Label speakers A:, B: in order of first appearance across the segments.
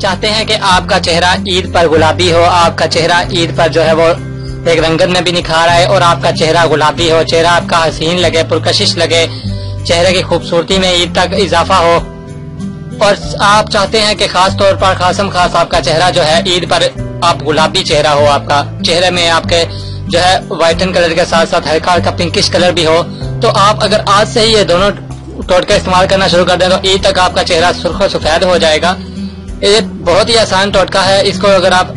A: चाहते हैं कि आपका चेहरा ईद पर गुलाबी हो, आपका चेहरा ईद पर जो है वो एक रंगत में भी निखार आए और आपका चेहरा गुलाबी हो, चेहरा आपका हसीन लगे, पुरकशिश लगे, चेहरे की खूबसूरती में ईद तक इजाफा हो। और आप चाहते हैं कि खास तौर पर खासम खास आपका चेहरा जो है ईद पर आप गुलाबी चेहरा हो, आपका चेहरे में आपके जो है वाइटन कलर के साथ साथ हल्का हल्का पिंकिश कलर भी हो, तो आप अगर आज से ही ये दोनों टोटके इस्तेमाल करना शुरू कर दें तो ईद तक आपका चेहरा सुर्ख सफेद हो जाएगा। ये बहुत ही आसान टोटका है, इसको अगर आप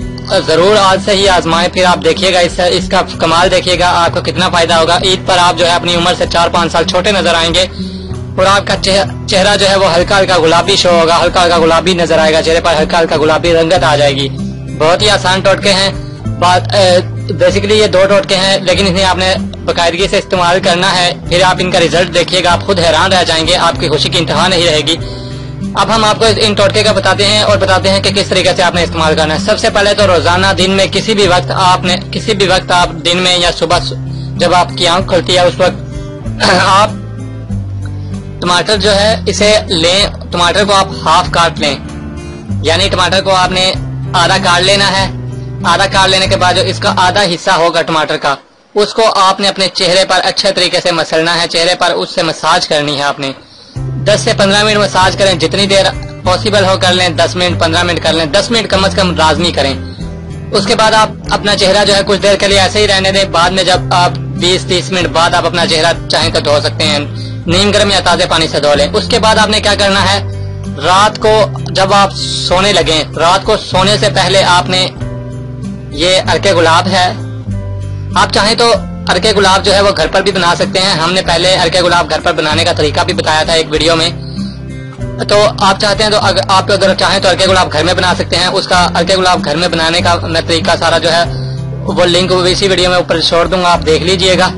A: जरूर आज से ही आजमाएं, फिर आप देखिएगा इसका कमाल देखिएगा, आपको कितना फायदा होगा। ईद पर आप जो है अपनी उम्र से 4-5 साल छोटे नजर आएंगे और आपका चेहरा जो है वो हल्का हल्का गुलाबी शो होगा, हल्का हल्का गुलाबी नजर आएगा, चेहरे पर हल्का हल्का गुलाबी रंगत आ जाएगी। बहुत ही आसान टोटके हैं। बेसिकली ये 2 टोटके हैं, लेकिन इन्हें आपने बाकायदगी से इस्तेमाल करना है, फिर आप इनका रिजल्ट देखिएगा, आप खुद हैरान रह जाएंगे, आपकी खुशी की इंतहा नहीं रहेगी। अब हम आपको इन टोटके का बताते हैं और बताते हैं कि किस तरीके से आपने इस्तेमाल करना है। सबसे पहले तो रोजाना दिन में किसी भी वक्त आप दिन में या सुबह जब आपकी आंख खुलती है उस वक्त आप टमाटर जो है इसे लें, टमाटर को आप हाफ काट लें, यानी टमाटर को आपने आधा काट लेना है। आधा काट लेने के बाद जो इसका आधा हिस्सा होगा टमाटर का, उसको आपने अपने चेहरे पर अच्छे तरीके से मसलना है, चेहरे पर उससे मसाज करनी है। आपने 10 से 15 मिनट मसाज करें, जितनी देर पॉसिबल हो कर लें, 10 मिनट 15 मिनट कर लें, 10 मिनट कम से कम लाजमी करें। उसके बाद आप अपना चेहरा जो है कुछ देर के लिए ऐसे ही रहने दें। बाद में जब आप 20-30 मिनट बाद आप अपना चेहरा चाहें तो धो सकते हैं, नीम गर्म या ताजे पानी से धो लें। उसके बाद आपने क्या करना है, रात को जब आप सोने लगे, रात को सोने से पहले आपने ये अर्के गुलाब है, आप चाहें तो अर्के गुलाब जो है वो घर पर भी बना सकते हैं। हमने पहले अर्के गुलाब घर पर बनाने का तरीका भी बताया था एक वीडियो में, तो आप चाहते हैं तो आप अगर चाहें तो अर्के गुलाब घर में बना सकते हैं। उसका अर्के गुलाब घर में बनाने का मैं तरीका सारा जो है वो लिंक इसी वीडियो में ऊपर छोड़ दूंगा, आप देख लीजिएगा।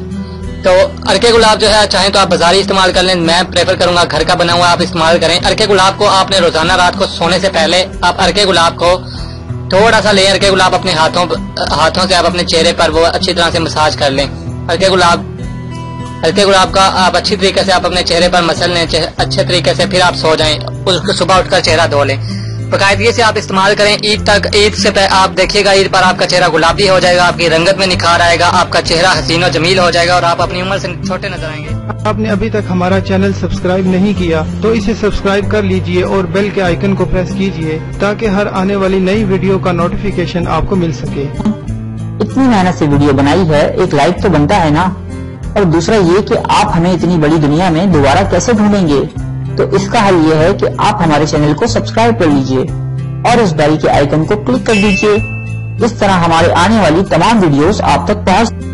A: तो अर्के गुलाब जो है चाहें तो आप बाजारी इस्तेमाल कर लें, मैं प्रेफर करूंगा घर का बना हुआ आप इस्तेमाल करें। अर्के गुलाब को आपने रोजाना रात को सोने से पहले आप अर्के गुलाब को थोड़ा सा लें, अर्के गुलाब अपने हाथों से आप अपने चेहरे पर वो अच्छी तरह से मसाज कर लें। अर्के गुलाब का आप अच्छी तरीके से आप अपने चेहरे पर मसल लें अच्छे तरीके से, फिर आप सो जाएं, उसको सुबह उठकर चेहरा धो लें। बाकायदगी से आप इस्तेमाल करें ईद तक। ईद से आप देखिएगा ईद पर आपका चेहरा गुलाबी हो जाएगा, आपकी रंगत में निखार आएगा, आपका चेहरा हसीन और जमील हो जाएगा और आप अपनी उम्र से छोटे नजर आएंगे।
B: आपने अभी तक हमारा चैनल सब्सक्राइब नहीं किया तो इसे सब्सक्राइब कर लीजिए और बेल के आइकन को प्रेस कीजिए ताकि हर आने वाली नई वीडियो का नोटिफिकेशन आपको मिल सके।
C: इतनी मेहनत से वीडियो बनाई है, एक लाइक तो बनता है ना। और दूसरा ये कि आप हमें इतनी बड़ी दुनिया में दोबारा कैसे ढूंढेंगे, तो इसका हल ये है कि आप हमारे चैनल को सब्सक्राइब कर लीजिए और इस बेल के आइकन को क्लिक कर दीजिए। इस तरह हमारे आने वाली तमाम वीडियोस आप तक पहुंच